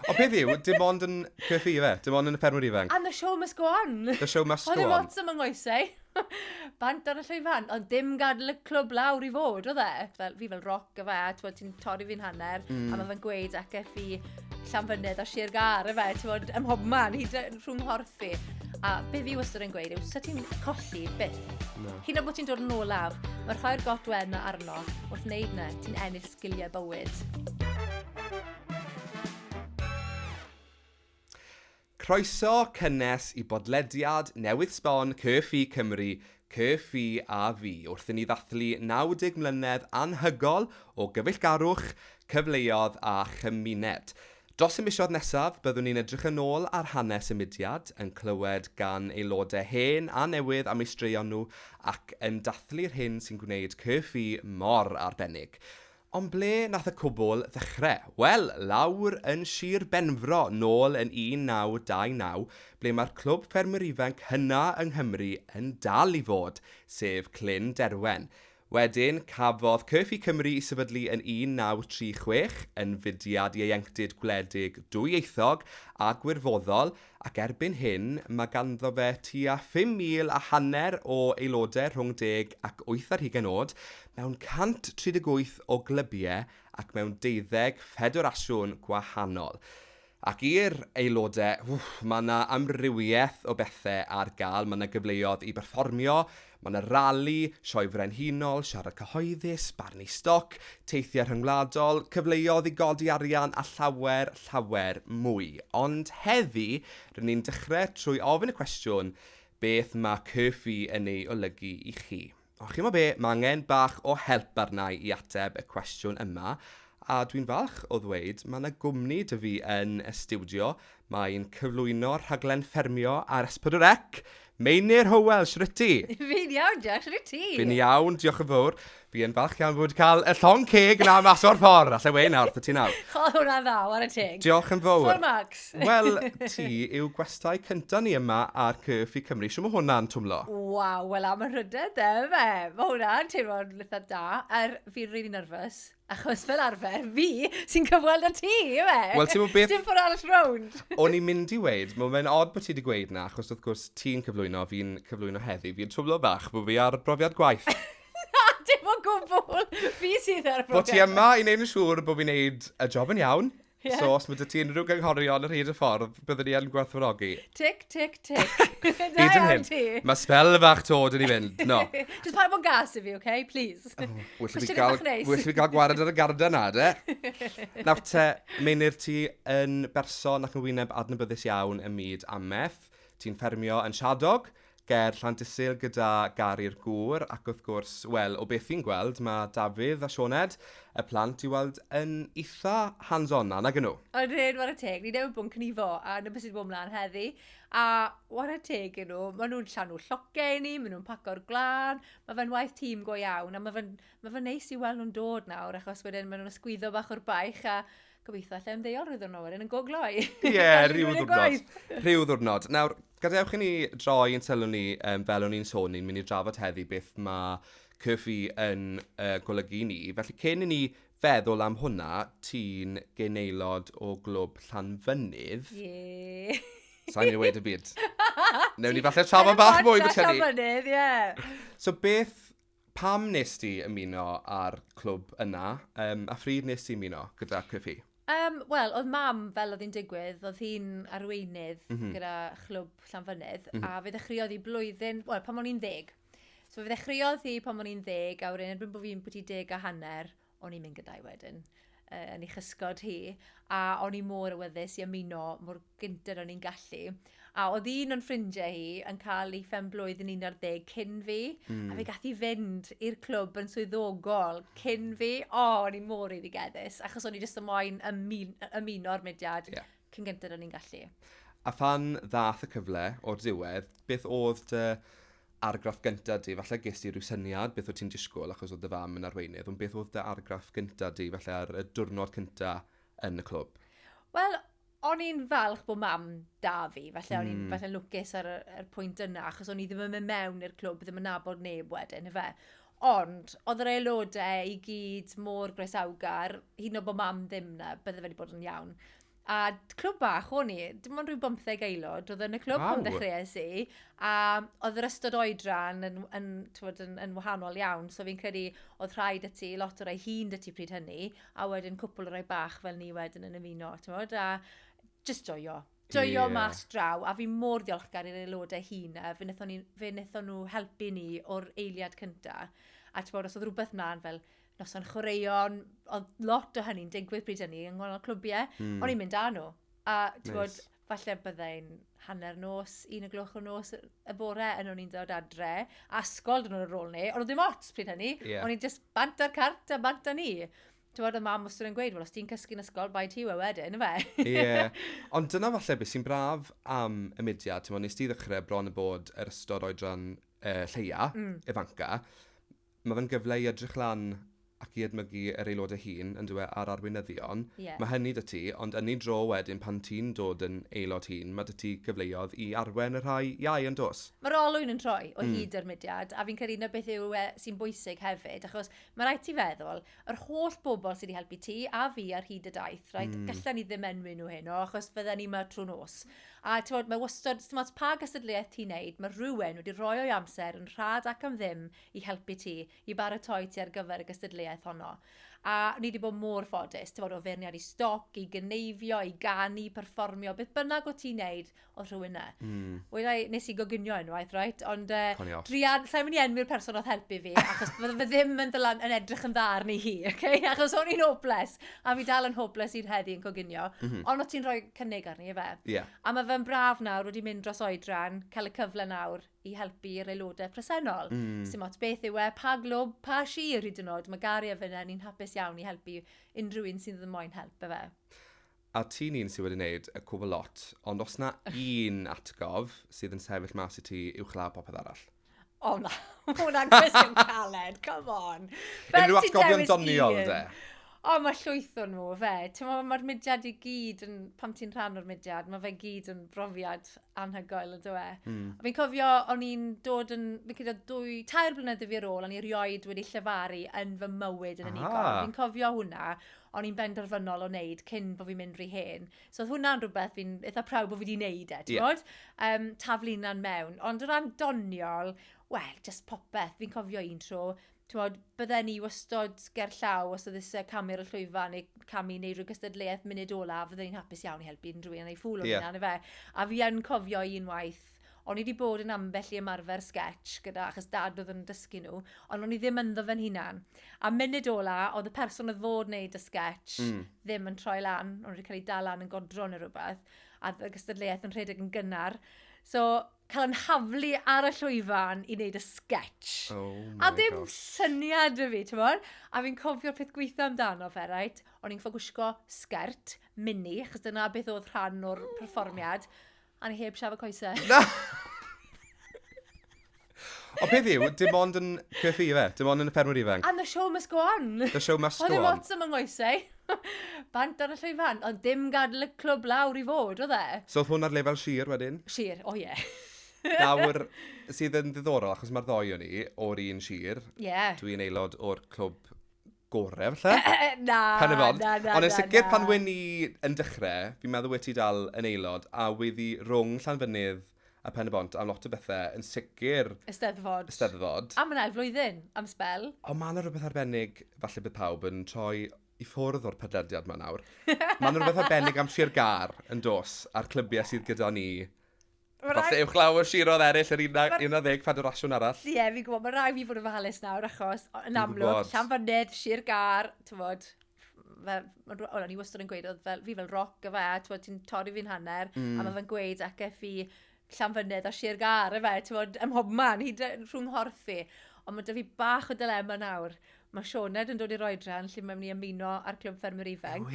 O beth yw, dim ond yn cyrffi fe, dim ond yn y ffermwyr ifanc. And the show must go on. The show must Oedd go dim on. ots am ynghoesau. Bant ar y llwyfan. Ond dim gadael y clwb lawr i fod, oedd e? Fi fel roc y fe, ti'n torri fi'n hanner, a mae fe'n gweud ac effi Llanfynydd o Sir Gar, y fe, ym mhobman, hyd rhwng horth fi. A be fi wastad yn gweud yw, sa ti'n colli byth. Hyd yn bod ti'n dod yn olaf, mae'r rhoi'r gotwen arno, wrth wneud na, ti'n ennill sgiliau bywyd. Croeso cynnes i bodlediad newydd sbon Cyrffi Cymru, Cyrffi a fi, wrth i ni ddathlu 90 mlynedd anhygol o gyfeillgarwch, cyfleoedd a chymuned. Dros y misoedd nesaf, byddwn ni'n edrych yn ôl ar hanes y mudiad, yn clywed gan aelodau hen a newydd am eu straeon nhw ac yn dathlu'r hyn sy'n gwneud Cyrffi mor arbennig. Ond ble nath y cwbl ddechrau? Wel, lawr yn Sir Benfro, nôl yn 1929, ble mae'r clwb ffermwyr ifanc hynna yng Nghymru yn dal i fod, sef Clun Derwen. Wedyn, cafodd Cyrffi Cymru i sefydlu yn 1936 yn fudiad ieuenctid gwledig dwyieithog a gwirfoddol, ac erbyn hyn mae ganddo fe tua 5,500 o aelodau rhwng 10 ac 80 oed, mewn 138 o glybiau ac mewn 12 ffederasiwn gwahanol. Ac i'r aelodau, mae yna amrywiaeth o bethau ar gael, mae yna gyfleoedd i berfformio, mae yna rali, sioe frenhinol, siarad cyhoeddus, barnu stoc, teithiau rhyngwladol, cyfleoedd i godi arian a llawer mwy. Ond heddi, rydyn ni'n dechrau trwy ofyn y cwestiwn, beth mae Cyrffi yn ei olygu i chi? O, chi mo be, mae angen bach o help arna i ateb y cwestiwn yma, a dwi'n falch o ddweud, mae yna gwmni dy fi yn y stiwdio. Mae'n cyflwyno'r rhaglen ffermio ar S4C. Meinir Hywel, sy'n ti? Fi'n iawn, Jack, sy'n ti? Fi'n iawn, diolch yn fawr. Fi'n falch iawn fod wedi cael y llong ceg yna mas o'r ffordd. Alla wei nawr, ti nawr. Chodd hwnna ddaw ar y teg. Diolch yn fawr. Ffwr Max. Wel, ti yw gwestai cyntaf ni yma ar Cyrffi Cymru. Siw mae hwnna'n twmlo? Waw, wel am y rhydedd e, fe. Mae hwnna'n teimlo'n litha da. Fi'n really nervous. Achos fel arfer, fi sy'n cyfweld â ti, fe. Wel, ti'n mwyn beth... Dim ffordd arall rownd. O'n i'n mynd i weid, mae'n odd bod ti wedi gweud na, achos wrth gwrs ti'n cyflwyno, fi'n cyflwyno heddi. Fi'n twmlo bach bod fi ar brofiad gwaith. Dim o gwbl. Fi sydd ar brofiad. Bod ti yma i wneud yn siŵr bod fi'n neud y job yn iawn. Yeah. So, os mae dy ti unrhyw gynghorion ar hyd y ffordd, byddwn ni yn gwerthfawrogi. Tic, tic, tic. Hyd yn hyn. Mae spel fach tod yn ei fynd. No. Just paid bod gas i fi, okay? Please. Wyll fi gael gwared ar y garda na, de? Nawr te, meinir ti yn berson ac yn wyneb adnabyddus iawn ym myd ameth. Ti'n ffermio yn Siadog, ger Llandysil gyda Gary'r Gŵr, ac wrth gwrs, wel, o beth fi'n gweld, mae Dafydd a Sioned, y plant i weld yn eitha hands-on na, nag nhw. Ond rhaid war y teg, ni newid bod yn cnifo, a na beth sydd bod mlaen heddi. A war y teg yn nhw, maen nhw'n llanw llogau ni, maen nhw'n paco'r glân, mae fe'n waith tîm go iawn, a mae fe'n neis i weld nhw'n dod nawr, achos wedyn maen nhw'n ysgwyddo bach o'r baich, a gobeithio allai ymddeol rydyn nhw wedyn yn gogloi. Ie, rhyw ddwrnod. Rhyw ddwrnod. Nawr, gadewch i ni droi yn sylw ni, fel o'n i'n sôn, ni'n mynd i drafod heddi beth mae Cyrffi yn golygu ni. Felly, cyn i ni feddwl am hwnna, ti'n geneilod o glwb Llanfynydd. Ie. Sa'n ni'n dweud y byd. Newn ni falle trafod bach mwy beth hynny. Llanfynydd, ie. So, pam nes ti ymuno ar clwb yna, a phryd nes ti ymuno gyda Cyrffi? Wel, oedd mam, fel oedd hi'n digwydd, oedd hi'n arweinydd gyda chlwb Llanfynydd, a fe ddechreuodd hi blwyddyn, wel, pan o'n i'n 10. So fe ddechreuodd hi pan o'n i'n 10, a wedyn erbyn bod fi'n bwti 10 a hanner, o'n i'n mynd gyda'i wedyn, yn ei chysgod hi, a o'n i mor awyddus i ymuno, mor gyntaf o'n i'n gallu. A oedd un o'n ffrindiau hi yn cael ei blwydd yn 11 cyn fi, a fe gath i fynd i'r clwb yn swyddogol cyn fi. O'n i mor iddigeddus, achos o'n i jyst ymlaen ymuno'r mudiad cyn gyntaf o'n i'n gallu. A phan ddath y cyfle o'r diwedd, beth oedd dy argraff gyntaf di? Falle ges ti rhyw syniad beth oedd ti'n disgwyl achos oedd dy fam yn arweinydd, ond beth oedd dy argraff gyntaf di, falle ar y diwrnod cyntaf yn y clwb? Wel, o'n i'n falch bod mam da fi, falle o'n i'n falle lwcus ar y pwynt yna, achos o'n i ddim yn mynd mewn i'r clwb, ddim yn nabod neb wedyn, efe. Ond, oedd yr aelodau i gyd mor groesawgar, hyd yn oed bod mam ddim na, bydde fe wedi bod yn iawn. A clwb bach o'n i, dim ond rhyw 15 aelod, oedd yn y clwb Waw. yn dechreuais i, a oedd yr ystod oedran yn wahanol iawn, so fi'n credu oedd rhaid y ti, lot o rai hun dy ti pryd hynny, a wedyn cwpl o rai bach fel ni wedyn yn ymuno, a just joio. Joio mas draw, a fi mor ddiolchgar i'r aelodau hun, fe wnaethon nhw helpu ni o'r eiliad cynta, a os oedd rhywbeth mlaen fel, noson chwaraeon, oedd lot o hynny'n digwydd pryd hynny yng nghanol clwbiau, o'n i'n mynd â nhw. A falle byddai'n hanner nos, 1:00 o nos y bore yn o'n i'n dod adre, a asgol dyn nhw'n yr ôl ni, ond oedd dim ots pryd hynny, o'n i'n just bant ar cart a bant â ni. Y mam wastad yn gweud, os ti'n cysgu'n ysgol, bai ti wedyn, yfe? Ie, ond dyna falle beth sy'n braf am y mudiad, nes ti ddechrau bron y bod yr ystod oedran lleia, ifanca, mae fe'n gyfle i edrych lan ac i edmygu yr aelodau hun yn dweud ar arweinyddion. Mae hynny dy ti, ond yn ei dro wedyn pan ti'n dod yn aelod hun, mae dy ti gyfleoedd i arwen y rhai iau yn dos. Mae'r olwyn yn troi o hyd yr mudiad, a fi'n credu na beth yw sy'n bwysig hefyd, achos mae rhaid ti feddwl, yr holl bobl sydd wedi helpu ti a fi ar hyd y daith, gallen ni ddim enwi nhw heno, achos fydden ni yma trwy nos. A mae wastad, pa gystadleuaeth ti'n neud, mae rhywun wedi rhoi o'i amser yn rhad ac am ddim i helpu ti, i baratoi ti ar gyfer y gystadleuaeth honno. A ni wedi bod mor ffodus, o feirniad i stoc, i gyneifio, i ganu, perfformio, beth bynnag o ti'n neud o rhywun yna. Wedai, nes i goginio unwaith, ond sa'n mynd i enwi'r person oedd helpu fi, achos fydde ddim yn edrych yn dda arni hi, achos o'n i'n hopeless, a fi dal yn hopeless i'r heddi yn goginio, ond o ti'n rhoi cynnig arni, efe. A mae fe'n braf nawr wedi mynd dros oedran, cael y cyfle nawr i helpu'r aelodau presennol. Sim ots beth yw pa glwb, pa sir hyd yn oed, mae Gary a fyna ni'n hapus iawn i helpu unrhyw un sydd yn moyn help, efe. A ti'n un sydd wedi gwneud y cwbl lot, ond os na un atgof sydd yn sefyll mas i ti uwchlaf popeth arall? O na, hwnna'n gwestiwn caled, come on. Unrhyw atgofion doniol, de? O, mae llwyth o nhw, fe. Mae'r mudiad i gyd, pam ti'n rhan o'r mudiad, mae fe gyd yn brofiad anhygoel yn dweud. Fi'n cofio, o'n i'n dod yn, fi'n cofio 2-3 blynedd fi ar ôl, o'n i erioed wedi llefaru yn fy mywyd yn unigol. Fi'n cofio hwnna, o'n i'n benderfynol o wneud cyn bod fi'n mynd rhy hen. So oedd hwnna'n rhywbeth fi'n eitha prawd bod fi wedi wneud ti'n bod? Taflu hynna'n mewn. Ond o ran doniol, wel, just popeth. Fi'n cofio un tro, bydden ni wastod ger llaw os oedd eisiau camu'r llwyfan neu camu neu rhyw gystadleuaeth munud ola, fydden ni'n hapus iawn i helpu unrhyw un neu ffwl o hynna, fe. A fi yn cofio unwaith, o'n i wedi bod yn ambell i ymarfer sketch gyda, achos dad oedd yn dysgu nhw, ond o'n i ddim ynddo fe'n hunan. A munud ola, oedd y person oedd fod wneud y sketch ddim yn troi lan, o'n wedi cael ei dal lan yn godro neu rhywbeth, a y gystadleuaeth yn rhedeg yn gynnar. So, cael yn haflu ar y llwyfan i wneud y sketch. A ddim syniad y fi, ti'n bod? A fi'n cofio'r peth gweithio amdano fe, o'n i'n ffogwysgo sgert, mini, achos dyna beth oedd rhan o'r perfformiad, a ni heb siafo coesau. Na! O peth yw, dim ond yn cyffi fe, dim ond yn y ffermwyr ifanc. And the show must go on. The show must go on. Oedd dim ots am ynghoesau. Bant ar y llwyfan, ond dim gadael y clwb lawr i fod, oedd e? So oedd hwn ar lefel sir wedyn? Sir, o ie. Nawr, sydd yn ddiddorol, achos mae'r ddoi o'n i, o'r un sir. Dwi'n aelod o'r clwb gorau, falle? Na. Ond yn sicr pan wyn ni yn dechrau, fi'n meddwl wedi dal yn aelod, a wedi rhwng Llanfynydd a Pen y Bont am lot o bethau yn sicr... Eisteddfod. A mae'n flwyddyn am spel. Ond mae yna rhywbeth arbennig, falle bydd pawb yn troi i ffwrdd o'r podlediad yma nawr. Mae yna rhywbeth arbennig am Sir Gar yn dos a'r clybiau sydd gyda ni. Falle uwchlaw o siroedd eraill yr 11 federasiwn arall. Ie, fi'n gwybod, mae rai fi fod yn falus nawr, achos yn amlwg, Llanfynydd, Sir Gar, ti'n bod, ni wastad yn gweud, fi fel roc y fe, ti'n torri fi'n hanner, a mae fe'n gweud ac effi Llanfynydd a Sir Gar, ti'n bod, ym mhobman, rhwng horffi. Ond mae dy fi bach o dilema nawr. Mae Sioned yn dod i'r oedran lle mae'n ni ymuno ar Clwb Ffermwyr Ifanc.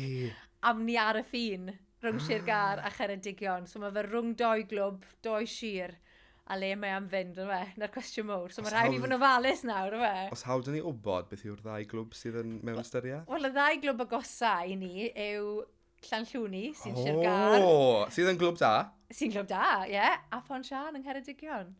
Am ni ar y ffin rhwng Sir Gar a Cheredigion. So mae fe rhwng 2 glwb, 2 sir, a le mae am fynd, yma, na'r cwestiwn mawr. So mae rhaid fi fod yn ofalus nawr, yma. Os hawdd ni wybod beth yw'r 2 glwb sydd yn mewn ystyried? Wel, y 2 glwb agosau i ni yw Llanllwni, sy'n Sir Gar. Sydd yn glwb da? Sy'n glwb da, ie. A Pont Sian yng Ngheredigion.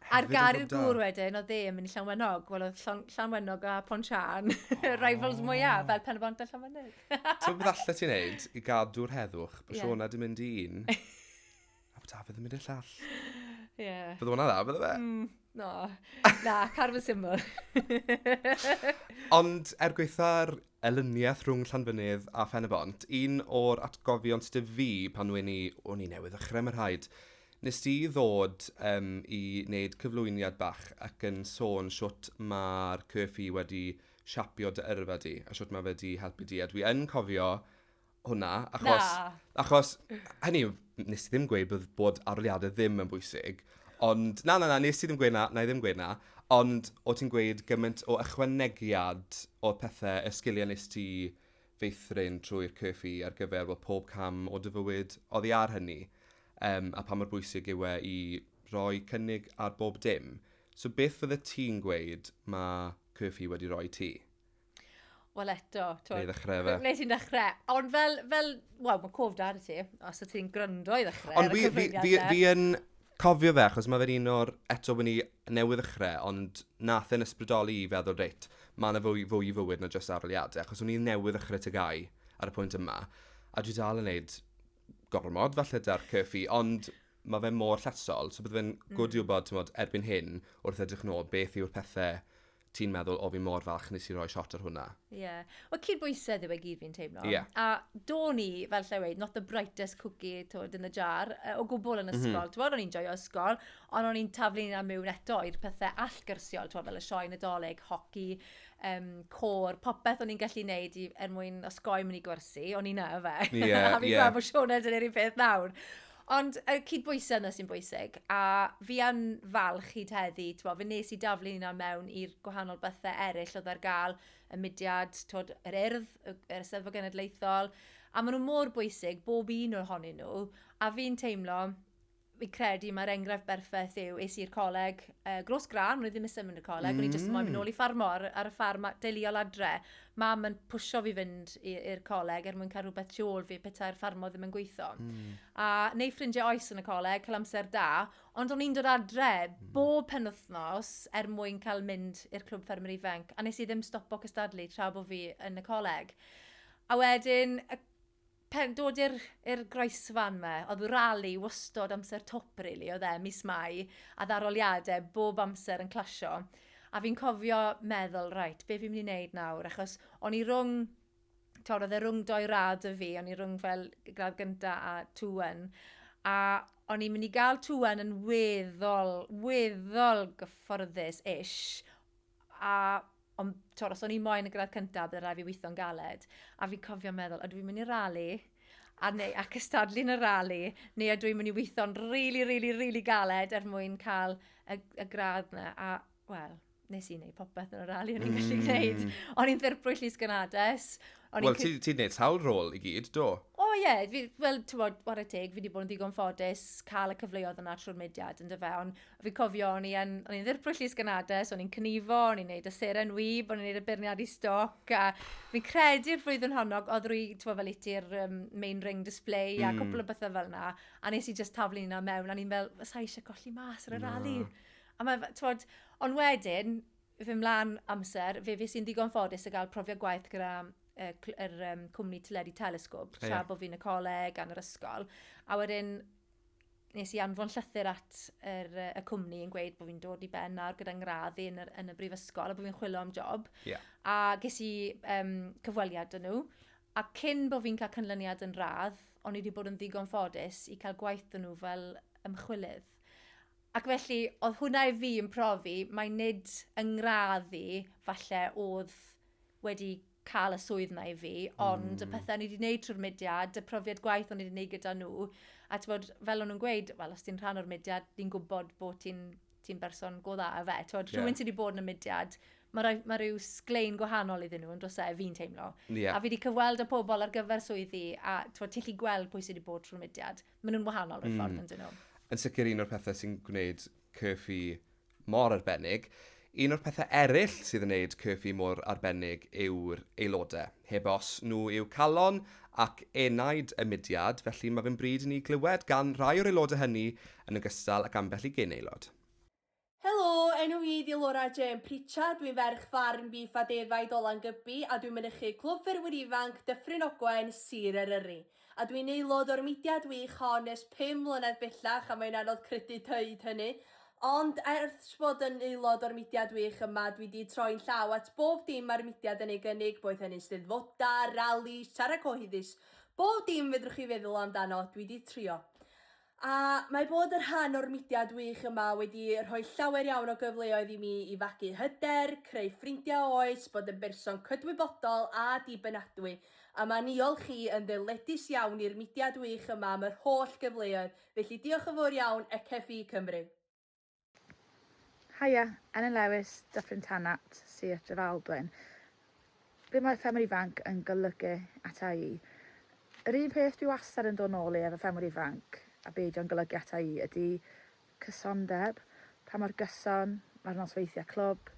Ar Hefyd yn gar i'r clwb da. gŵr wedyn, oedd e yn mynd i Llanwennog. Wel, oedd Llanwennog a Pontchan, rivals mwyaf, fel Pen y Bont a Llanwennog. Ti'n beth allai ti'n neud i gadw'r heddwch, bod Ie. Siona di mynd i un, a bod Dafydd yn mynd i'r llall. Ie. Bydd hwnna dda, bydde fe? No, na, carf y syml. Ond gweitha'r elyniaeth rhwng Llanfynydd a Phen y Bont, un o'r atgofion sydd fi pan o'n i newydd ddechrau mae'r rhaid, nes di ddod i wneud cyflwyniad bach ac yn sôn siwt mae'r Curfew wedi siapio dy yrfa di, a siwt mae fe di helpu di. A dwi yn cofio hwnna, achos hynny, nes i ddim gweud bod aroliadau ddim yn bwysig, ond na, nes i ddim gweud na, na i ddim gweud na, ond o ti'n gweud gymaint o ychwanegiad o pethau, y sgiliau nes ti feithrin trwy'r Curfew ar gyfer pob cam o dy fywyd oddi ar hynny, a pa mor bwysig yw e i roi cynnig ar bob dim. So beth fydde ti'n gweud mae Curfew wedi rhoi ti? Wel eto, Neu ddechrau fe. Ble ti'n dechrau? Ond fel, wel, mae cof da ti, os y ti'n gryndo i ddechrau. Ond fi yn cofio fe, achos mae fe'n un o'r eto bod ni newydd ddechrau, ond nath yn ysbrydoli i feddwl reit, mae yna fwy i fywyd na jyst aroliadau, achos o'n i newydd ddechrau tygau ar y pwynt yma, a dwi dal yn neud gormod falle da'r Curfew, ond mae fe mor llesol, so bydd fe'n gwrdd i wybod, erbyn hyn, wrth edrych nôl, beth yw'r pethau ti'n meddwl o fi mor falch nes i roi shot ar hwnna. Ie. Wel, cydbwysedd yw e gyd fi'n teimlo. Ie. A do ni, fel lle weid, not the brightest cookie in the jar, o gwbl yn ysgol. O'n i'n joio ysgol, ond o'n i'n taflu ni am mewn eto i'r pethau allgyrsiol, fel y sioe nadolig, hoci, côr, popeth o'n i'n gallu neud mwyn osgoi mynd i gwersi, o'n i'n na fe. Ie, a fi'n gweld bod Sioned yn yr un peth nawr. Ond y cydbwysedd yna sy'n bwysig, a fi yn falch hyd heddi, fe nes i daflu ni mewn i'r gwahanol bethau eraill oedd ar gael, y mudiad, yr urdd, yr Eisteddfod Genedlaethol, a maen nhw mor bwysig, bob un ohonyn nhw, a fi'n teimlo, fi'n credu mae'r enghraifft berffaith yw, es i'r coleg Gros Gran, o'n i ddim yn symud y coleg, o'n i jyst yn mynd nôl i ffarmor ar y ffarm deuluol adre. Mam yn pwysio fi fynd i'r coleg mwyn cael rhywbeth tu ôl fi petai'r ffarmor ddim yn gweithio. A neu ffrindiau oes yn y coleg, cael amser da, ond o'n i'n dod adre bob penwythnos mwyn cael mynd i'r clwb ffermyr ifanc, a nes i ddim stopo cystadlu tra bod fi yn y coleg. A wedyn, dod i'r groesfan me, oedd rali wastod amser top, really, oedd mis Mai, a ddaroliadau bob amser yn clasio. A fi'n cofio meddwl, reit, be fi'n mynd i wneud nawr, achos o'n i rhwng, oedd e rhwng 2 rad y fi, o'n i rhwng fel gradd gynta a 2-1, a o'n i'n mynd i gael 2-1 yn weddol gyfforddus ish, a ond os o'n i moyn y gradd cyntaf, byddai rai fi weithio'n galed. A fi'n cofio meddwl, ydw i'n mynd i rali, a cystadlu yn y rali, neu ydw i'n mynd i weithio'n really galed mwyn cael y gradd yna. A, wel, nes i wneud popeth yn y rali o'n i'n gallu gwneud. O'n i'n ddirprwy llys gynades. Wel, ti'n gwneud sawl rôl i gyd, do? O ie, fel, ti'n bod, war y teg, fi wedi bod yn ddigon ffodus cael y cyfleoedd yna trwy'r mudiad yn dyfe, ond fi'n cofio, o'n i'n ddirprwy llys gynades, o'n i'n cnifo, o'n i'n neud y seren wyb, o'n i'n neud y beirniad i stoc, a fi'n credu'r flwyddyn honnog, oedd rwy, ti'n bod, fel iti'r main ring display, a cwpl o bethau fel yna, a nes i just taflu yna mewn, a ni'n fel, sa eisiau colli mas ar y rali. A mae, ti'n bod, ond wedyn, fy mlaen amser, fe sy'n ddigon ffodus a gael profiad gwaith gyda cwmni teledu telesgop, tra bod fi'n y coleg a'n yr ysgol. A wedyn, nes i anfon llythyr at y cwmni yn gweud bod fi'n dod i ben nawr gyda'n ngraddu yn y brifysgol a bod fi'n chwilio am job. A ges i cyfweliad yn nhw. A cyn bod fi'n cael cynlyniad yn radd, o'n i wedi bod yn ddigon ffodus i cael gwaith yn nhw fel ymchwilydd. Ac felly, oedd hwnna i fi yn profi, mae nid yng ngraddu falle oedd wedi cael y swydd na i fi, ond y pethau ni wedi gwneud trwy'r mudiad, y profiad gwaith o'n i wedi gwneud gyda nhw, a bod, fel o'n nhw'n gweud, wel, os ti'n rhan o'r mudiad, ni'n gwybod bod ti'n berson go dda a fe. Rhywun sydd wedi bod yn y mudiad, mae rhyw sglein gwahanol iddyn nhw, yn dros fi'n teimlo. A fi wedi cyfweld y pobl ar gyfer swyddi, a ti'n gallu gweld pwy sydd wedi bod trwy'r mudiad. Maen nhw'n wahanol rhywun ffordd yn dyn nhw. Yn sicr un o'r pethau sy'n gwneud Curfew mor arbennig. Un o'r pethau eraill sydd yn gwneud Curfew mor arbennig yw'r aelodau. Heb os nhw yw calon ac enaid y mudiad, felly mae fe'n bryd i ni glywed gan rai o'r aelodau hynny yn ogystal ac ambell i gyn aelod. enw i di Laura Jane Pritchard, dwi'n ferch ffarm bif a defaid o Langybi a dwi'n mynychu Clwb Ffermwyr Ifanc Dyffryn Ogwen, Sir Eryri. A dwi'n aelod o'r mudiad wych hon ers 5 mlynedd bellach a mae'n anodd credu dweud hynny. Ond ers bod yn aelod o'r mudiad wych yma, dwi wedi troi'n llaw at bob dim mae'r mudiad yn ei gynnig, boed hynny'n steddfoda, rali, siarad cyhoeddus. Bob dim fedrwch chi feddwl amdano, dwi wedi trio. A mae bod yn rhan o'r mudiad wych yma wedi rhoi llawer iawn o gyfleoedd i mi i fagu hyder, creu ffrindiau oes, bod yn berson cydwybodol a dibynadwy. A mae'n niolch chi yn ddyledus iawn i'r mudiad wych yma am yr holl gyfleoedd. Felly diolch yn fawr iawn, ECFI Cymru. Haia, Elen Lewis, Dyffryn Tanat, Sir Drefaldwyn. Be mae ffermwyr ifanc yn golygu ata i? Yr un peth dwi wastad yn dod nôl i efo ffermwyr ifanc a beth o'n golygu ata i ydy cysondeb, pa mor gyson mae'r nosweithiau clwb,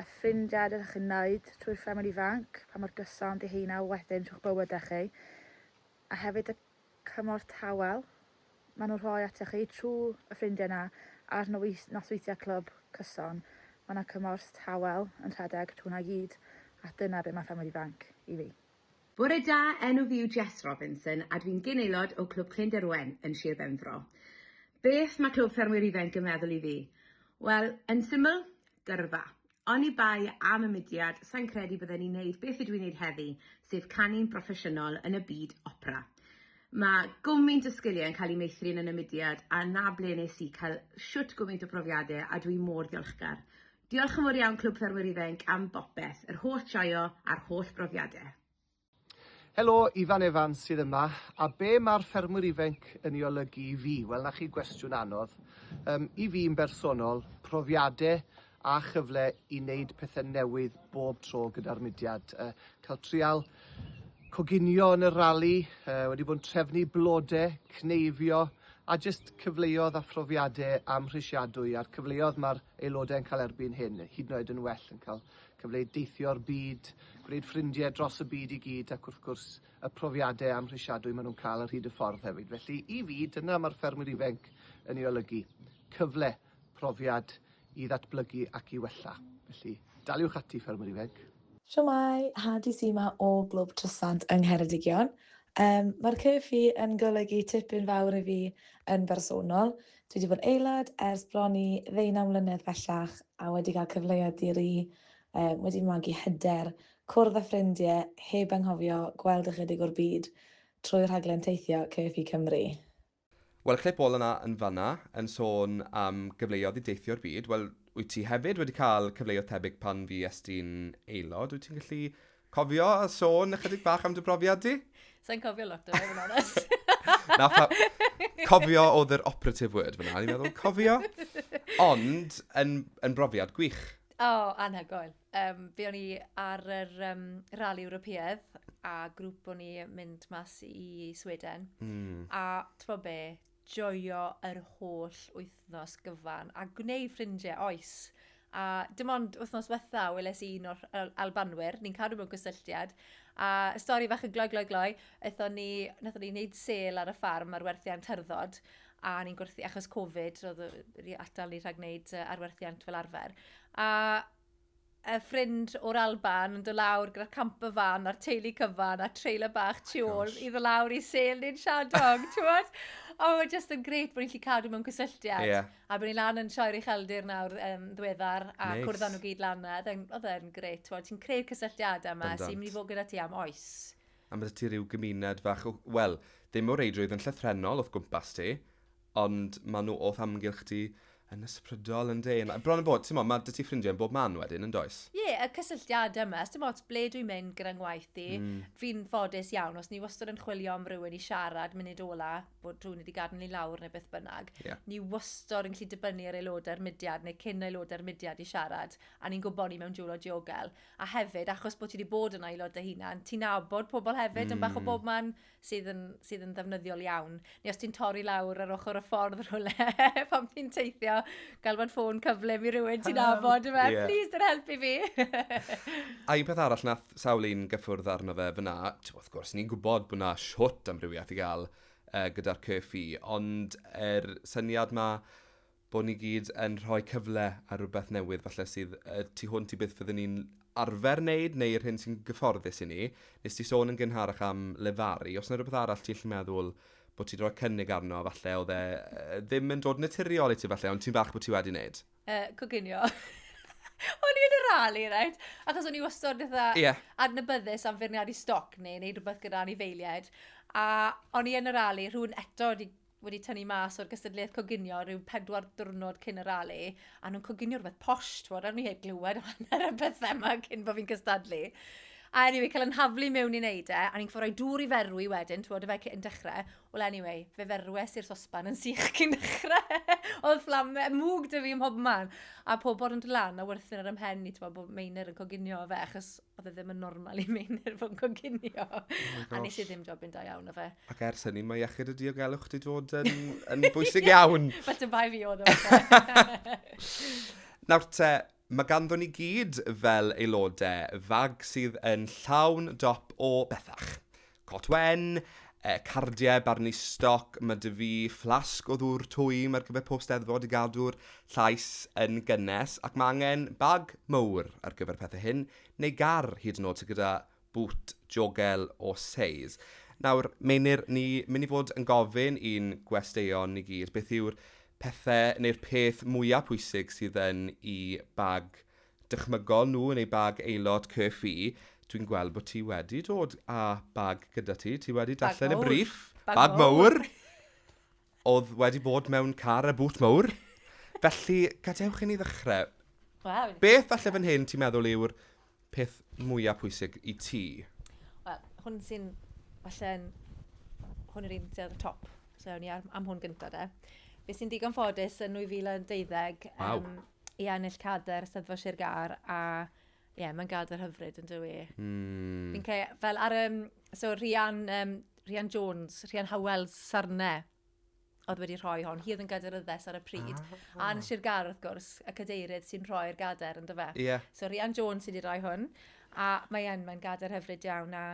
y ffrindiau ydych chi'n neud trwy'r ffermwyr ifanc, pa mor gyson di heina wedyn trwy'ch bywydau chi, a hefyd y cymorth tawel maen nhw'n rhoi ata chi trwy y ffrindiau yna a'r nosweithiau clwb cyson. Mae yna cymorth tawel yn rhedeg trwy hwnna gyd, a dyna beth mae ffermwyr ifanc i fi. Bore da, enw fi yw Jess Robinson a dwi'n gynaelod o Clwb Llynderwen yn Sir Benfro. Beth mae Clwb Ffermwyr Ifanc yn meddwl i fi? Wel, yn syml, gyrfa. Oni bai am y mudiad, sa'n credu byddwn ni'n neud beth ydw i'n neud heddi, sef canu'n broffesiynol yn y byd opera. Mae gwmynt o sgiliau yn cael ei meithrin yn y mudiad a na ble nes i cael siwt gwmynt o profiadau a dwi mor ddiolchgar. Diolch yn fawr iawn Clwb Ffermwyr Ifanc am bopeth, yr holl joio a'r holl brofiadau. Helo, Ifan Evans sydd yma, a be mae'r ffermwyr ifanc yn ei olygu i fi? Wel, na chi gwestiwn anodd. I fi yn bersonol, profiadau a chyfle i wneud pethau newydd bob tro gyda'r mudiad. Cael trial coginio yn y rali, wedi bod yn trefnu blodau, cneifio, a jyst cyfleoedd a phrofiadau amhrisiadwy, a'r cyfleoedd mae'r aelodau yn cael erbyn hyn, hyd yn oed yn well, yn cael cyfle i deithio'r byd, gwneud ffrindiau dros y byd i gyd, ac wrth gwrs y profiadau amhrisiadwy maen nhw'n cael ar hyd y ffordd hefyd. Felly i fi, dyna mae'r ffermwyr ifanc yn ei olygu. Cyfle, profiad i ddatblygu ac i wella. Felly, daliwch ati ffermwyr ifanc. Siwmai, Hadi Sima o Glwb Trysant yng Ngheredigion. Mae'r CFI yn golygu tipyn fawr i fi yn bersonol. Dwi wedi bod aelod ers bron i 19 mlynedd bellach a wedi cael cyfleoedd diri, wedi magu hyder, cwrdd â ffrindiau, heb anghofio gweld ychydig o'r byd trwy'r rhaglen teithio CFI Cymru. Wel, clip ôl yna yn fanna yn sôn am gyfleoedd i deithio'r byd. Wel, wyt ti hefyd wedi cael cyfleoedd tebyg pan fi esti'n aelod? Wyt ti'n gallu cofio a sôn ychydig bach am dy brofiad di? Sa'n cofio lot o fe, yn honest. Cofio oedd yr operative word fyna, ni'n meddwl cofio. Ond, yn brofiad gwych. Anhygoel. Fe o'n i ar yr rali Ewropeaidd a grŵp o'n i mynd mas i Sweden. A tyfo be, joio yr holl wythnos gyfan a gwneud ffrindiau oes. A dim ond wythnos wetha weles i un o'r Albanwyr, ni'n cadw mewn gysylltiad, a y stori fach yn gloi, nathon ni wneud sêl ar y ffarm ar werthiant Herddod, a ni'n gwrthi, achos Covid, roedd atal ni rhag wneud arwerthiant fel arfer. A y ffrind o'r Alban yn dod lawr gyda'r camper fan a'r teulu cyfan a trailer bach tiol i ddod lawr i sêl ni'n siadog, ti'n bod? O, just yn greit bod ni'n lli cadw mewn cysylltiad. Yeah. A bod ni'n lan yn sioer i cheldir nawr ddiweddar a cwrdd nhw gyd lan na. Oedd e'n greit. Ti'n creu'r cysylltiadau yma sy'n mynd i fod gyda ti am oes. A mae ti ryw gymuned fach, wel, ddim o reidrwydd yn llythrenol wrth gwmpas ti, ond maen nhw oedd amgylch ti yn ysbrydol yn dein. Bron y bod, ti'n modd, mae dy ti ffrindiau yn bob man wedyn, yn does? Ie, y cysylltiadau yma, ti'n modd, ble dwi'n mynd gyda'n ngwaith i, fi'n ffodus iawn, os ni wastad yn chwilio am rhywun i siarad munud ola, bod rhywun wedi gadael ni lawr neu beth bynnag, ni wastad yn gallu dibynnu ar aelodau'r mudiad, neu cyn aelodau'r mudiad i siarad, a ni'n gwybod ni mewn diwrnod diogel. A hefyd, achos bod ti wedi bod yn aelod â hunan, ti'n nabod pobl hefyd yn bach o bob man sydd yn ddefnyddiol iawn. Neu os ti'n torri lawr ar ochr y ffordd rhywle, pam ti'n teithio, gael ma'n ffôn cyflym i rywun ti'n nabod, please, dyn helpu fi. A un peth arall nath sawl un gyffwrdd arno fe fyna, wrth gwrs, ni'n gwybod bod na siwt amrywiaeth i gael gyda'r CFI, ond syniad ma bod ni gyd yn rhoi cyfle ar rhywbeth newydd, falle sydd tu hwnt i beth fyddwn ni'n arfer wneud, neu'r hyn sy'n gyfforddus i ni. Nes ti sôn yn gynharach am lefaru. Os yna rhywbeth arall ti'n meddwl bod ti'n rhoi cynnig arno, falle oedd e ddim yn dod naturiol i ti falle, ond ti'n falch bod ti wedi wneud? Coginio. O'n i yn y rali, right? Achos o'n i wastod adnabyddus am feirniadu stoc neu rhywbeth gyda anifeiliaid. A o'n i yn y rali, rhywun eto wedi tynnu mas o'r gystadleuaeth coginio rhyw 4 diwrnod cyn y rali, a nhw'n coginio rhywbeth posh, twod, a nhw'n heb glywed hanner y bethau yma cyn bod fi'n gystadlu. A anyway, cael yn haflu mewn i wneud e, a ni'n ffordd rhoi dŵr i ferwi wedyn, twod, y fe yn dechrau. Wel, anyway, fe ferwes i'r sosban yn sych cyn dechrau. Oedd fflamau, mwg dy fi ym mhob man. A pob bod yn dod lan a werthyn ar ymhen i, twod, bod Meinir yn coginio fe, achos oedd e ddim yn normal i Meinir fo'n coginio. A nes i ddim job yn da iawn o fe. Ac ers hynny, mae iechyd y diogelwch wedi dod yn bwysig iawn. Falle bai fi oedd o. Nawr te, mae ganddo ni gyd fel aelodau fag sydd yn llawn dop o bethach. Cotwen, cardiau, barnu stoc, mae dy fi fflasg o ddŵr twym ar gyfer posteddfod i gadw'r llais yn gynnes, ac mae angen bag mawr ar gyfer pethau hyn, neu gar hyd yn oed sydd gyda bwt jogel o seis. Nawr, Meinir, ni mynd i fod yn gofyn i'n gwesteion ni gyd beth yw'r pethau neu'r peth mwyaf pwysig sydd yn i bag dychmygol nhw neu bag aelod CFI. Dwi'n gweld bod ti wedi dod â bag gyda ti. Ti wedi darllen y brief. Bag mawr. Oedd wedi bod mewn car y bwt mawr. Felly, gadewch i ni ddechrau. Wow. Beth falle fan hyn ti'n meddwl yw'r peth mwyaf pwysig i ti? Wel, hwn sy'n, falle, hwn yw'r un sydd ar y top. So, ni am hwn gyntaf de. Fe sy'n digon ffodus yn 2012 i ennill cader Steddfod Sir Gar, a mae'n gader hyfryd yn dywi. Fi'n fel ar so Rhian Jones, Rhian Howells Sarne, oedd wedi rhoi hon. Hi oedd yn gaderyddes ar y pryd. A yn Sir Gar, wrth gwrs, y cadeirydd sy'n rhoi'r gader yn dyfe. So Rhian Jones wedi rhoi hwn, a mae'n gader hyfryd iawn, a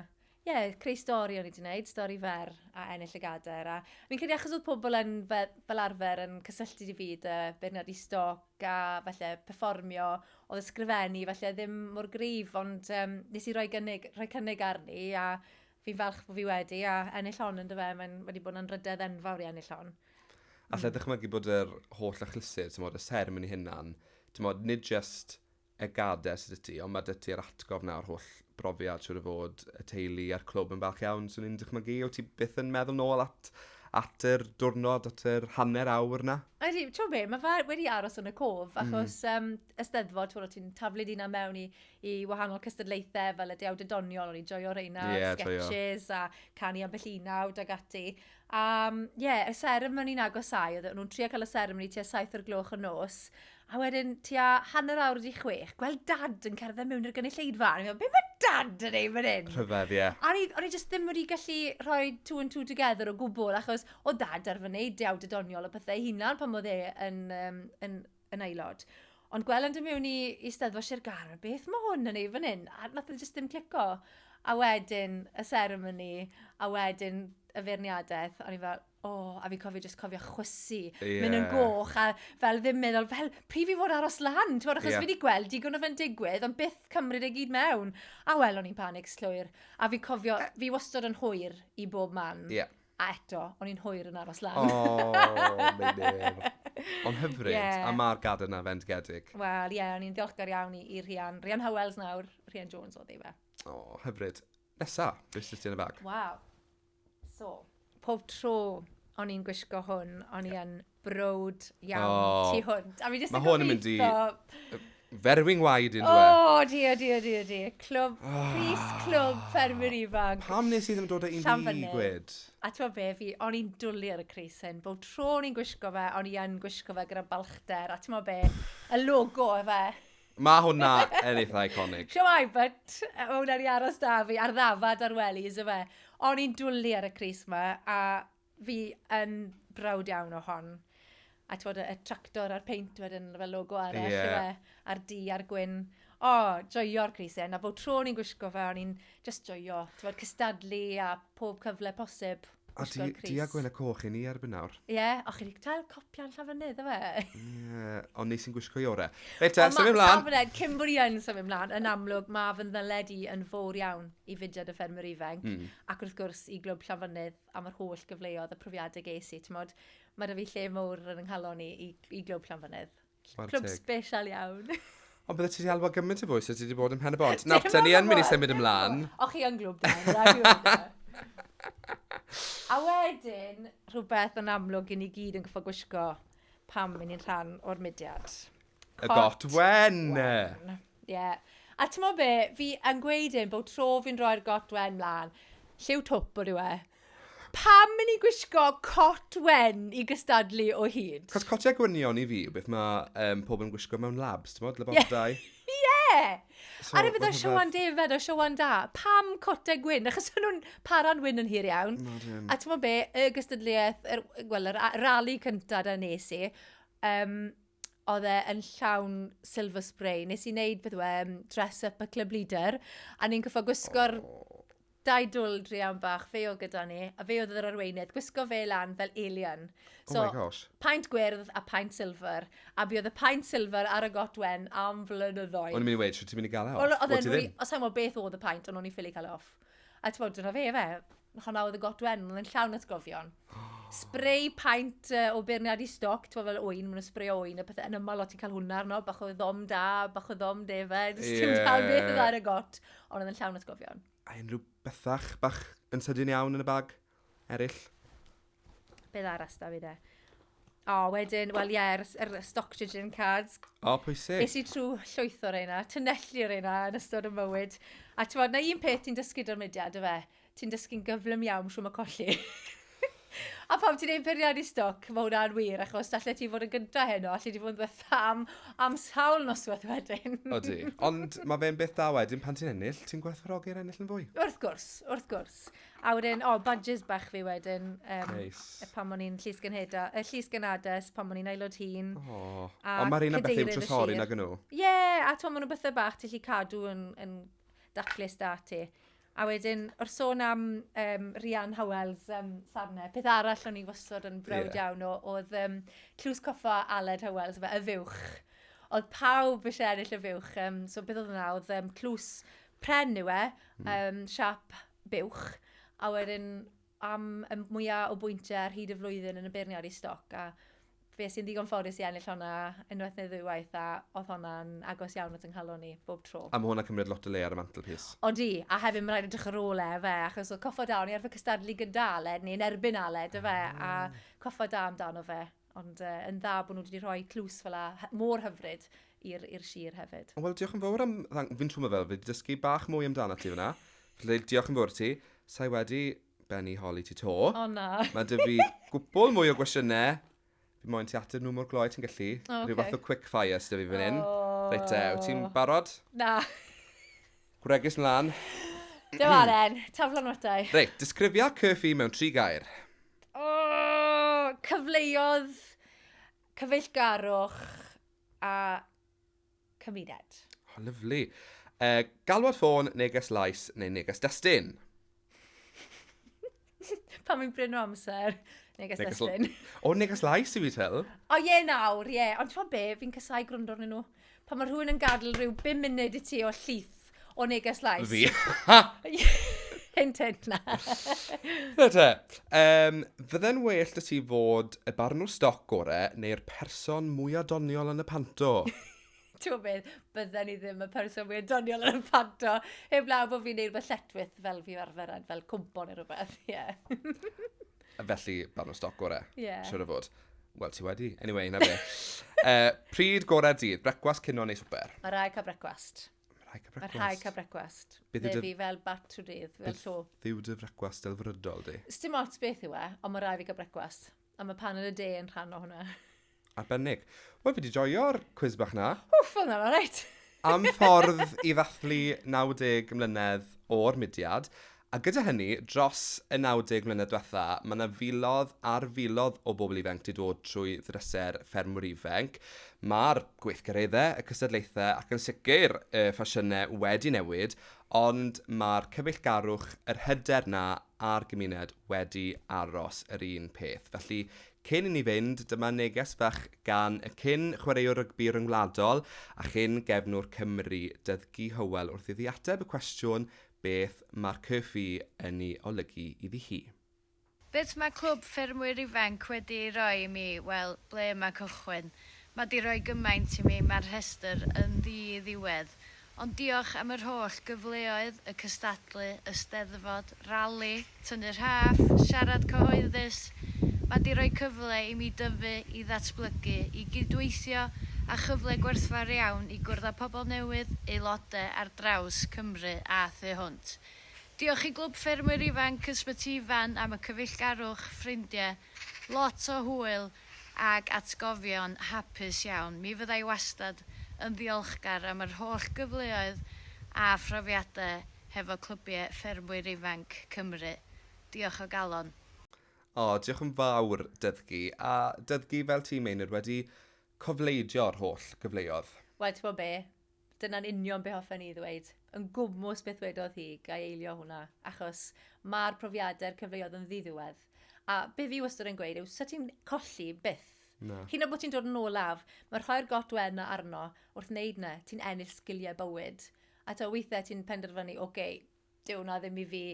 creu stori o'n i wedi gwneud, stori fer a ennill y gader. A fi'n credu achos oedd pobl yn fel arfer yn cysylltu i fi beirniadu stoc a falle perfformio, oedd ysgrifennu falle ddim mor gryf, ond nes i roi cynnig arni a fi'n falch bod fi wedi a ennill hon yn dyfe, mae'n wedi bod yn rydedd enfawr i ennill hon. Alla dychmygu bod yr holl achlysur, y seremoni hynna'n, nid just y gadau sydd y ti, ond mae dy ti'r atgof na o'r holl brofiad siwr o fod y teulu a'r clwb yn falch iawn, so ni'n dychmygu, o ti byth yn meddwl nôl at yr diwrnod, at yr hanner awr na? Tro be, mae fe wedi aros yn y cof, achos Eisteddfod, ti'n taflu dina mewn i wahanol cystadlaethau fel y Dewd y Doniol, o'n i'n joio reina, sketches a canu am bellunawd ag ati. Y seremoni'n agosau, oedd nhw'n trio cael y seremoni tua 7 o'r gloch y nos, a wedyn tua hanner awr wedi 6, gweld dad yn cerdded mewn i'r gynulleidfa. A ni'n meddwl, be mae dad yn ei fan hyn? Rhyfedd, ie. A o'n i just ddim wedi gallu rhoi 2 and 2 together o gwbl, achos o dad ar fy wneud Dewd y Doniol o pethau hunan pan oedd e yn aelod. Ond gweld yn mewn i Steddfod Sir Gar, beth mae hwn yn ei fan hyn? A nath just ddim clico. A wedyn y seremoni, a wedyn y feirniadaeth, o'n i fel, a fi cofio chwysu, mynd yn goch, a fel ddim meddwl, prif i fod aros lan, achos fi wedi gweld digon o fe'n digwydd, ond byth cymryd ei gyd mewn. A wel, o'n i'n panic slwyr. A fi cofio, fi wastad yn hwyr i bob man. A eto, o'n i'n hwyr yn aros lan. Meinir. Ond hyfryd, a mae'r gader na fendigedig. Wel, o'n i'n ddiolchgar iawn i Rhian Howells nawr, Rhian Jones oedd ei fe. Hyfryd. Nesa, beth sydd ti yn y bag? Waw. So, pob tro o'n i'n gwisgo hwn, o'n i yn brwd iawn tu hwnt. Mae hwn yn mynd i ferwing waid yn dwe. Di. Clwb, Rhys Clwb Ffermwyr Ifanc. Pam nes i ddim dod â un fi gwyd? A ti'n be, o'n i'n dwlu ar y Cris hyn. Bob tro o'n i'n gwisgo fe, o'n i'n gwisgo fe gyda balchder. A ti'n be, y logo e fe. Mae hwnna yn eitha iconic. Sio mai, but hwnna ni aros da fi ar ddafad ar weli, is y fe. O'n i'n dwlu ar y Cris yma, a fi yn brawd iawn o hon. A ti'n bod y tractor a'r peint wedyn fel logo arall, a'r di a'r gwyn. Joio'r Cris hyn, a bod tro ni'n gwisgo fe, o'n i'n just joio. Ti'n bod cystadlu a pob cyfle posib. A di a Gwen y Coch i ni erbyn nawr. Ie, o chi wedi cael copian llafynydd, efe? Ie, ond nes i'n gwisgo i ore. Reit te, symud ymlaen. Llafynydd, cyn bod i yn symud ymlaen, yn amlwg mae fy ddyled i yn fawr iawn i fidiad y ffermwyr ifanc. Ac wrth gwrs i glwb Llanfynydd am yr holl gyfleoedd y profiadau ges i. Mae da fi lle mawr yn ynghalon i glwb Llanfynydd. Clwb special iawn. Ond bydde ti wedi alwa gymaint o fwy sydd wedi bod yn pen y bont. Nawr, te ni yn mynd i symud ymlaen. O chi yn glwb da, A wedyn, rhywbeth yn amlwg i ni gyd yn gyffo gwisgo pam mynd i'n rhan o'r mudiad. Y got wen! Ie. A ti'n mo be, fi yn gweud hyn bod tro fi'n rhoi'r got wen mlaen, lliw twp o rhywe. Pam mynd i gwisgo cot wen i gystadlu o hyd? Cos cotiau gwynion i fi, beth mae pobl yn gwisgo mewn labs, ti'n modd, laborau. Ie! A rhywbeth o Siowan David o Siowan Da. Pam cotau gwyn? Achos nhw'n para'n wyn yn hir iawn. A ti'n mo be, y gystadleuaeth, yr rali cyntaf da nes i, oedd e yn llawn silver spray. Nes i wneud beth dress up y club leader. A ni'n cyffo gwisgo'r dau dwl drian bach, fe o gyda ni, a fe oedd yr arweinydd, gwisgo fe lan fel alien. So, oh my gosh. Paint gwyrdd a paint silver, a bi oedd y paint silver ar y got wen am flynyddoedd. O'n i'n mynd i weid, ti'n mynd i gael e off? Os am o beth oedd y paint, ond o'n i'n ffili cael e off. A ti'n bod, dyna fe, hwnna oedd y got wen, oedd yn llawn atgofion. Spray paint o beirniad i stoc, ti'n fel oen, maen nhw'n spray oen, a pethau yn ymal o ti'n cael hwnna arno, bach o ddom da, bach o ddom defed, ti'n cael beth oedd ar y got, ond oedd yn llawn atgofion. A unrhyw bethach bach yn sydyn iawn yn y bag eraill? Beth arall da fi de? O, wedyn, wel ie, yr Stockton cards. O, pwysig. Es i trwy llwyth o'r reina, tynellu o'r reina yn ystod y mywyd. A ti'n bod, na un peth ti'n dysgu o'r mudiad, y fe? Ti'n dysgu'n gyflym iawn trwy mae colli. A pam ti'n neud peiriad i stoc, mae hwnna'n wir, achos allai ti fod yn gyntaf heno, allai ti fod yn dweud am sawl noswaith wedyn. Odi, ond mae fe'n beth da wedyn pan ti'n ennill, ti'n gwerthfawrogi'r ennill yn fwy? Wrth gwrs. A wedyn, badges bach fi wedyn, pan o'n i'n llys gynades, pan o'n i'n aelod hun. Ond mae'r un am beth yw trosori nag yn nhw? Ie, a to maen nhw bethau bach ti'n lli cadw yn daclus dati. A wedyn, o'r sôn am Rian Howells sarne, peth arall o'n i wastod yn brawd iawn oedd clws coffa Aled Howells, y fywch. Oedd pawb eisiau ennill y fywch, so beth oedd yna, oedd clws pren yw siap bywch, a wedyn am mwyaf o bwyntiau ar hyd y flwyddyn yn y beirniad i stoc, a fe sy'n ddigon ffodus i ennill hwnna unwaith neu ddwywaith, a oedd hwnna'n agos iawn at ynghalon ni bob tro. A mae hwnna cymryd lot o le ar y mantelpiece. Odi, a hefyd mae'n rhaid edrych ar ôl fe, achos oedd coffa da, o'n i arfer cystadlu gyda Aled, neu'n erbyn Aled, a coffa da amdano fe. Ond yn dda bod nhw wedi rhoi clws fel mor hyfryd i'r sir hefyd. Wel, diolch yn fawr am... Fi'n trwm o fel, fi wedi dysgu bach mwy amdano ti fyna. Diolch yn fawr ti. Sai wedi benni holi ti to. O na. Mae dy fi gwbl mwy o gwestiynau. Fi moyn ti ateb nhw mor gloi ti'n gallu. Rhyw fath o quick fire sydd fi fan hyn. Reit wyt ti'n barod? Na. Gwregis mlaen. Dyma aren, taflan watau. Reit, disgrifia Curfew mewn 3 gair. Cyfleoedd, cyfeillgarwch a cymuned. O, lyflu. Galwad ffôn, neges lais neu neges destun? Pan mi'n bryn o amser, neges destun. O, neges lais i fi tel? O ie nawr, ie. Ond ti'n be, fi'n casau gwrando arnyn nhw. Pan mae rhywun yn gadael rhyw 5 munud i ti o llith o neges lais. Fi? Hint na. Fydde, fydde'n well da ti fod y barnwr stoc gore neu'r person mwyaf doniol yn y panto? Ti'n beth, bydden ni ddim y person mwyaf doniol yn y panto. Heb law bod fi'n neud rhywbeth lletwyth fel fi arferan, fel cwmpo neu rhywbeth, ie. Felly, barnwr stoc gore? Ie. Siwr o fod. Wel, ti wedi. Anyway, na fe. Pryd gorau dydd, brecwast cino neu swper? Mae rai cael brecwast. Mae rhai cael brecwast. Fe fi fel bat trwy dydd, fel tro. Ddiw dy brecwast delfrydol di? Sdim ots beth yw ond mae rai fi cael brecwast. A mae pan yn y de yn rhan o hwnna. Arbennig. Wel, fi wedi joio'r quiz bach na. Wff, oedd yna'n reit. Am ffordd i ddathlu 90 mlynedd o'r mudiad. A gyda hynny, dros y 90 mlynedd diwetha, mae yna filodd ar filodd o bobl ifanc wedi dod trwy ddrysau'r ffermwyr ifanc. Mae'r gweithgareddau, y cystadlaethau ac yn sicr y ffasiynau wedi newid, ond mae'r cyfeillgarwch, yr hyder na a'r gymuned wedi aros yr un peth. Felly, cyn i ni fynd, dyma neges bach gan y cyn chwaraewr rygbi ryngwladol a chyn gefnwr Cymru, Dyddgu Hywel, wrth iddi ateb y cwestiwn beth mae'r cyffi yn ei olygu iddi hi. Beth mae clwb ffermwyr ifanc wedi rhoi i mi, wel, ble mae cychwyn? Mae di rhoi gymaint i mi, mae'r rhestr yn ddiwedd. Ond diolch am yr holl gyfleoedd, y cystadlu, y steddfod, rali, tynnu'r haff, siarad cyhoeddus. Mae di rhoi cyfle i mi dyfu, i ddatblygu, i gydweithio a chyfle gwerthfawr iawn i gwrdd â pobl newydd, aelodau ar draws Cymru a thu hwnt. Diolch i glwb ffermwyr ifanc Ysbyty Ifan am y cyfeillgarwch, ffrindiau, lot o hwyl ag atgofion hapus iawn. Mi fyddai wastad yn ddiolchgar am yr holl gyfleoedd a phrofiadau hefo clwbiau ffermwyr ifanc Cymru. Diolch o galon. Diolch yn fawr, Dyddgu. A Dyddgu fel tîm Einir wedi cofleidio'r holl gyfleoedd. Wel, ti'n bod be? Dyna'n union be hoffen i ddweud. Yn gwmws beth wedodd hi gael eilio hwnna, achos mae'r profiadau'r cyfleoedd yn ddiddiwedd. A be fi wastad yn gweud yw, sa ti'n colli byth. Hyn o bod ti'n dod yn ôl af, mae'r rhoi'r gotwen arno wrth wneud na, ti'n ennill sgiliau bywyd. A ta weithiau ti'n penderfynu, diw na ddim i fi,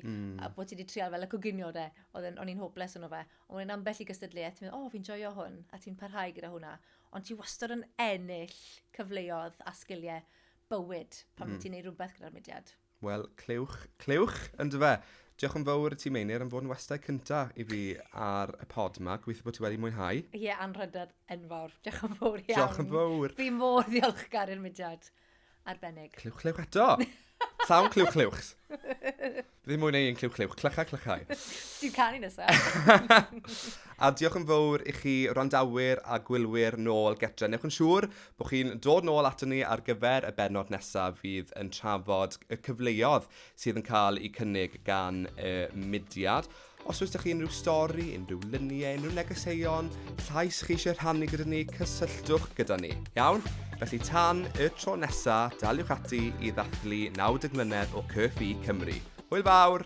a bod ti wedi trial fel y coginio de, o'n i'n hopeless yno fe. Ond yn ambell i gystadleuaeth, ti'n meddwl, fi'n joio hwn, a ti'n parhau gyda hwnna. Ond ti wastad yn ennill cyfleoedd a sgiliau bywyd pan ti'n neud rhywbeth gyda'r mudiad. Wel, clywch yn dy fe. Diolch yn fawr y tîm Einir am fod yn westau cyntaf i fi ar y pod yma. Gweithio bod ti wedi mwynhau. Ie, anrhydedd enfawr. Diolch yn fawr iawn. Diolch yn fawr. Fi mor ddiolchgar i'r mudiad. Arbennig. Clywch eto. Llawn clywch. Ddim mwy neu un clywch. Clychau. Ti'n canu nesaf. A diolch yn fawr i chi randawyr a gwylwyr nôl getre. Newch yn siŵr bod chi'n dod nôl ato ni ar gyfer y bennod nesaf fydd yn trafod y cyfleoedd sydd yn cael eu cynnig gan y mudiad. Os oes chi unrhyw stori, unrhyw luniau, unrhyw negeseuon, llais chi eisiau rhannu gyda ni, cysylltwch gyda ni. Iawn? Felly tan y tro nesaf, daliwch ati i ddathlu 90 mlynedd o CFI Cymru. Hwyl fawr!